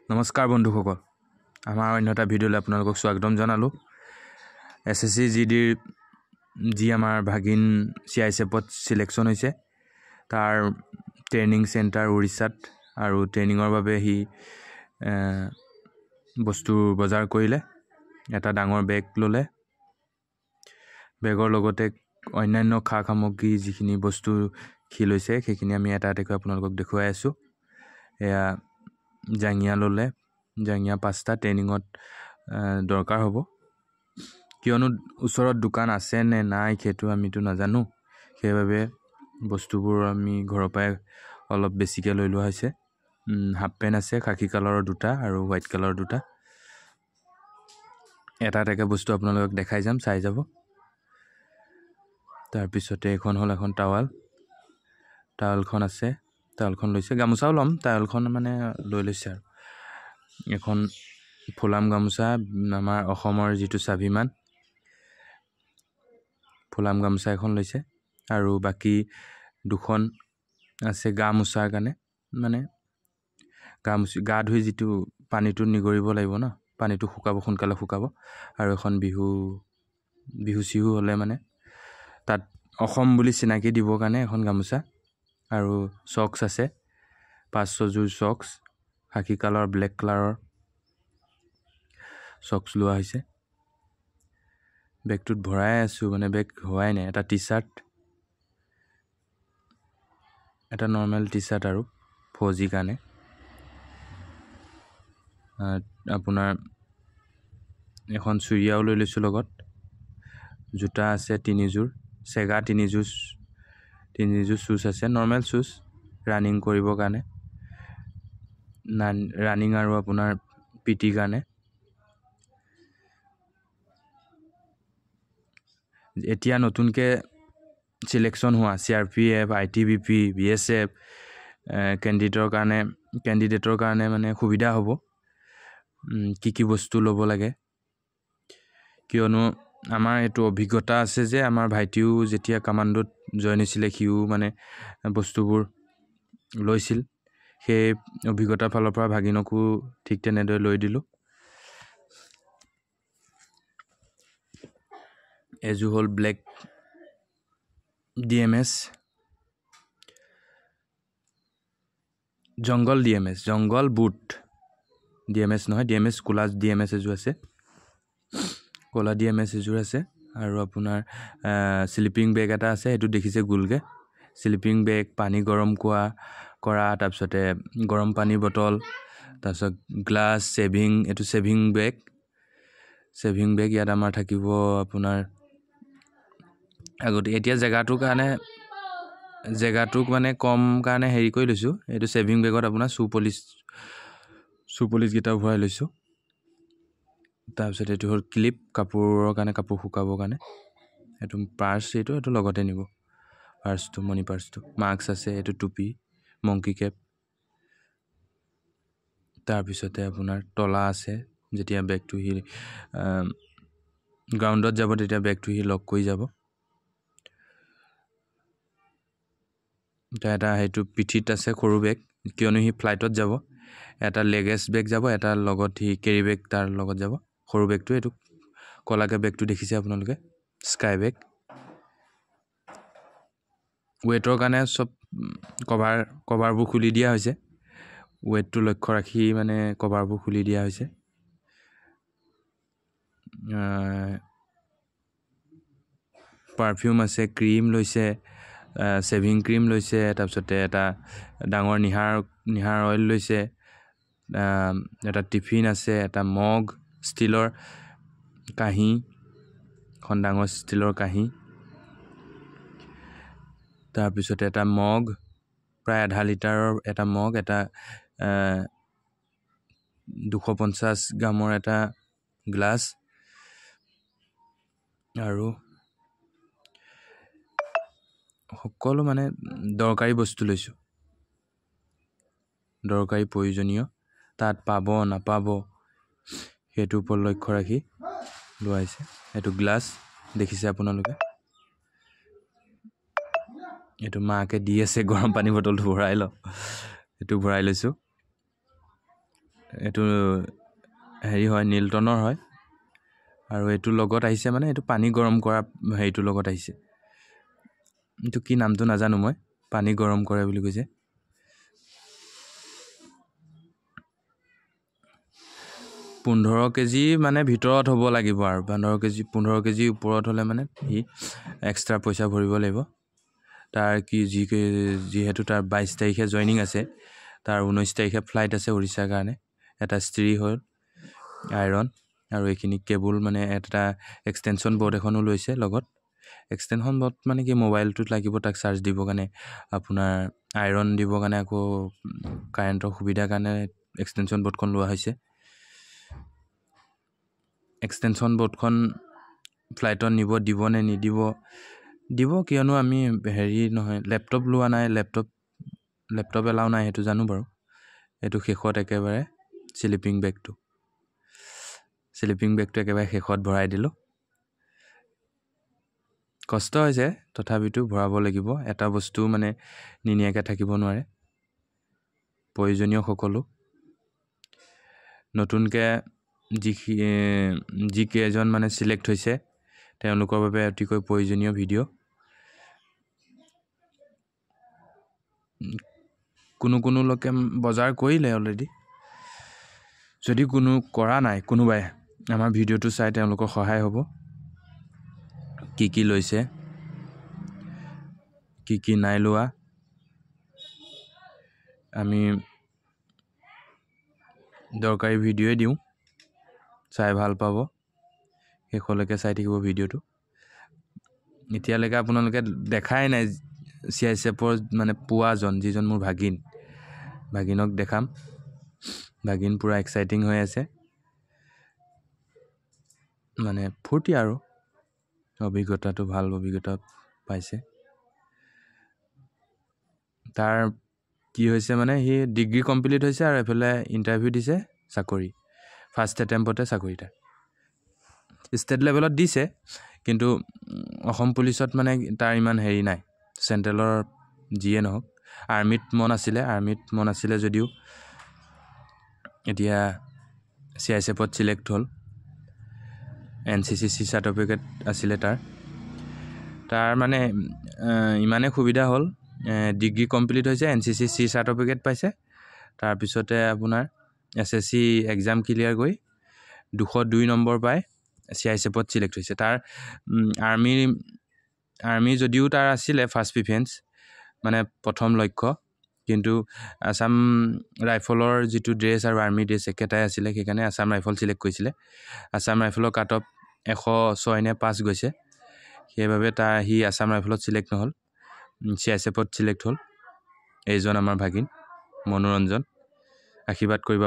নমস্কাৰ বন্ধুসকল, আমাৰ অন্য এটা ভিডিঅ'লৈ আপোনালোকক স্বাগতম জনালোঁ। SSC GDৰ যি আমাৰ ভাগিন CISFত চিলেকশ্যন হৈছে, তাৰ ট্ৰেইনিং চেণ্টাৰ উৰিষ্যাত, আৰু ট্ৰেইনিঙৰ বাবে সি বস্তু বজাৰ কৰিলে। এটা ডাঙৰ বেগ ল'লে, বেগৰ লগতে অন্যান্য খা সামগ্ৰী যিখিনি বস্তু সি লৈছে সেইখিনি আমি এটা এটাকৈ আপোনালোকক দেখুৱাই আছোঁ। এয়া জাঙিয়া ল'লে, জাঙিয়া 5টা ট্ৰেইনিঙত দৰকাৰ হ'ব। কিয়নো ওচৰত দোকান আছে নে নাই সেইটো আমিতো নাজানো, সেইবাবে বস্তুবোৰ আমি ঘৰৰ পৰাই অলপ বেছিকৈ লৈ লোৱা হৈছে। হাফ পেণ্ট আছে, খাকী কালাৰৰ 2টা আৰু হোৱাইট কালাৰৰ 2টা। এটা এটাকৈ বস্তু আপোনালোকক দেখাই যাম, চাই যাব। তাৰপিছতে এখন হ'ল এখন টাৱেলখন আছে, টাৱেলখন লৈছে। গামোচাও ল'ম, টাৱেলখন মানে লৈ লৈছে। আৰু এখন ফুলাম গামোচা, আমাৰ অসমৰ যিটো স্বাভিমান, ফুলাম গামোচা এখন লৈছে। আৰু বাকী দুখন আছে গা মোচাৰ কাৰণে, মানে গা ধুই যিটো পানীটো নিগৰিব লাগিব ন, পানীটো শুকাব, সোনকালে শুকাব। আৰু এখন বিহু চিহু হ'লে মানে তাত অসম বুলি চিনাকি দিবৰ কাৰণে এখন গামোচা। আৰু চক্স আছে, 5-6 যোৰ চক্স, খাকী কালাৰ, ব্লেক কালাৰৰ চক্স লোৱা হৈছে। বেগটোত ভৰাই আছোঁ, মানে বেগ হোৱাই নাই। এটা টি চাৰ্ট, এটা নৰ্মেল টি চাৰ্ট আৰু ফৌজি কাৰণে। আপোনাৰ এখন চুৰিয়াও লৈ লৈছোঁ লগত। জোতা আছে 3 যোৰ, চেগা 3 যোৰ শ্বুজ আছে, নৰ্মেল শ্বুজ ৰানিং কৰিবৰ কাৰণে, ৰানিং আৰু আপোনাৰ PT কাৰণে। এতিয়া নতুনকৈ চিলেকশ্যন হোৱা CRPF, ITBP, BSF কেণ্ডিডেটৰ কাৰণে মানে সুবিধা হ'ব কি বস্তু ল'ব লাগে। কিয়নো আমাৰ এইটো অভিজ্ঞতা আছে যে আমাৰ ভাইটিও যেতিয়া কামাণ্ডোত জইন হৈছিলে, সিও মানে বস্তুবোৰ লৈছিল। সেই অভিজ্ঞতাৰ ফালৰ পৰা ভাগিনকো ঠিক তেনেদৰে লৈ দিলোঁ। এযোৰ হ'ল ব্লেক DMS, জংগল বুট, DMS নহয়, DMS ক'লা DMS এযোৰ আছে, ক'লা DMS এযোৰ আছে। আৰু আপোনাৰ স্লিপিং বেগ এটা আছে, সেইটো দেখিছে গোলকৈ। স্লিপিং বেগ, পানী গৰম কৰা, তাৰপিছতে গৰম পানী বটল, তাৰপিছত গ্লাছ, এইটো ছেভিং বেগ ইয়াত আমাৰ থাকিব আপোনাৰ আগতে। এতিয়া জেগাটোক মানে কম কাৰণে হেৰি কৰি লৈছোঁ। এইটো ছেভিং বেগত আপোনাৰ শ্বু পলিচকেইটাও ভৰাই লৈছোঁ। তাৰপিছত এইটো হ'ল ক্লিপ, কাপোৰৰ কাৰণে, কাপোৰ শুকাবৰ কাৰণে। এইটো পাৰ্চ, এইটো লগতে নিব, পাৰ্চটো, মণি পাৰ্চটো। মাস্ক আছে, এইটো টুপি, মংকি কেপ। তাৰপিছতে আপোনাৰ তলা আছে, যেতিয়া বেগটো সি গ্ৰাউণ্ডত যাব তেতিয়া বেগটো সি লক কৰি যাব। এটা সেইটো পিঠিত আছে সৰু বেগ, কিয়নো সি ফ্লাইটত যাব। এটা লেগেজ বেগ যাব, এটা লগত সি কেৰি বেগ তাৰ লগত যাব। সৰু বেগটো, এইটো ক'লাকৈ বেগটো দেখিছে আপোনালোকে, স্কাই বেগ। ৱেটৰ কাৰণে চব কভাৰবোৰ খুলি দিয়া হৈছে, ৱেটটো লক্ষ্য ৰাখি মানে কভাৰবোৰ খুলি দিয়া হৈছে। পাৰফিউম আছে, ক্ৰীম লৈছে, ছেভিং ক্ৰীম লৈছে, তাৰপিছতে এটা ডাঙৰ নিহাৰ অইল লৈছে, এটা টিফিন আছে, এটা মগ, ষ্টীলৰ কাঁহী, এখন ডাঙৰ ষ্টীলৰ কাঁহী। তাৰপিছতে এটা মগ, প্ৰায় 0.5 লিটাৰৰ এটা মগ, এটা 250 গ্ৰামৰ এটা গ্লাছ, আৰু সকলো মানে দৰকাৰী বস্তু লৈছোঁ, দৰকাৰী প্ৰয়োজনীয়। তাত পাব নাপাব সেইটোৰ ওপৰত লক্ষ্য ৰাখি লোৱা হৈছে। এইটো গ্লাছ দেখিছে আপোনালোকে, এইটো মাকে দি আছে, গৰম পানী বটলটো ভৰাই লৈছোঁ। এইটো হেৰি হয় নীলটনৰ হয় আৰু এইটো লগত আহিছে মানে এইটো পানী গৰম কৰা হেৰিটোৰ লগত আহিছে এইটো কি নামটো নাজানো মই পানী গৰম কৰে বুলি কৈছে 15 কেজি মানে ভিতৰত হ'ব লাগিব আৰু 15 কেজি ওপৰত হ'লে মানে ই এক্সট্ৰা পইচা ভৰিব লাগিব তাৰ কি যিহেতু তাৰ 22 তাৰিখে জইনিং আছে তাৰ 19 তাৰিখে ফ্লাইট আছে উৰিষ্যাৰ কাৰণে এটা স্ত্ৰী হ'ল আইৰণ আৰু এইখিনি কেবল মানে এটা এক্সটেনশন বোৰ্ড এখনো লৈছে লগত এক্সটেনশন বোৰ্ড মানে কি মোবাইলটোত লাগিব তাক চাৰ্জ দিব কাৰণে আপোনাৰ আইৰণ দিব কাৰণে আকৌ কাৰেণ্টৰ সুবিধাৰ কাৰণে এক্সটেনশন বোৰ্ডখন লোৱা হৈছে এক্সটেনশন বোৰ্ডখন ফ্লাইটত নিব দিব নে নিদিব দিব কিয়নো আমি হেৰি নহয় ল্যাপটপ লোৱা নাই ল্যাপটপ এলাও নাই হেতু জানো বাৰু এটো শেষত একেবাৰে স্লিপিং বেগটো একেবাৰে শেষত ভৰাই দিলো কষ্ট হৈছে তথাপিতো ভৰাব লাগিব এটা বস্তু মানে নিনিয়াকে থাকিব নোৱাৰে প্ৰয়োজনীয় সকলো নতুনকে যি কেজন মানে সিলেক্ট হৈছে তেওঁলোকৰ বাবে অতিকৈ প্ৰয়োজনীয় ভিডিও কোনো লোকে বজাৰ কৰিলে অলৰেডি যদি কোনো কৰা নাই কোনোবাই আমাৰ ভিডিওটো চাই তেওঁলোকৰ সহায় হ'ব কি লৈছে কি নাই লোৱা আমি দৰকাৰী ভিডিওই দিওঁ চাই ভাল পাব শেষলৈকে চাই থাকিব ভিডিওটো এতিয়ালৈকে আপোনালোকে দেখাই নাই সিআইএসএফৰ মানে পুৱাজন যিজন মোৰ ভাগিনক দেখাম ভাগিন পুৰা এক্সাইটিং হৈ আছে মানে ফুৰ্তি আৰু অভিজ্ঞতাটো ভাল অভিজ্ঞতা পাইছে তাৰ কি হৈছে মানে হি ডিগ্ৰী কমপ্লিট হৈছে আৰু এফালে ইন্টাৰভিউ দিছে চাকৰি ফাৰ্স্ট অ্যাটেম্পতে চাকৰিটা ষ্টেট লেভেলত দিছে কিন্তু অসম পুলিচত মানে তাৰ ইমান হেৰি নাই সেন্ট্ৰেলৰ জিয়ে নহক আৰ্মিত মন আছিলে যদিও এতিয়া সিআইএসএফত সিলেক্ট হ'ল এনসিসি সাৰ্টিফিকেট আছিলে তাৰ মানে ইমানে সুবিধা হ'ল ডিগ্ৰী কমপ্লিট হৈছে এনসিসি সাৰ্টিফিকেট পাইছে তাৰ পিছতে আপোনাৰ এসএসসি এক্সাম ক্লিয়াৰ কৰি 202 নম্বৰ পাই সিআইএসএফত সিলেক্ট হৈছে তাৰ আৰ্মি যদিও তাৰ আছিলে ফাৰ্স্ট প্ৰিফাৰেন্স মানে প্ৰথম লক্ষ্য কিন্তু আসাম ৰাইফলৰ যেটো ড্ৰেছ আৰু আৰ্মি ড্ৰেছ একেটাই আছিলে সেইকাৰণে আসাম ৰাইফল সিলেক্ট কৰিছিলে আসাম ৰাইফলৰ কাট অফ 106 নে 5 গৈছে সেইভাবে হি আসাম ৰাইফলত সিলেক্ট নহল সিআইএসএফত সিলেক্ট হ'ল এইজন আমাৰ ভাগিন মনোৰঞ্জন আশীৰ্বাদ কৰিব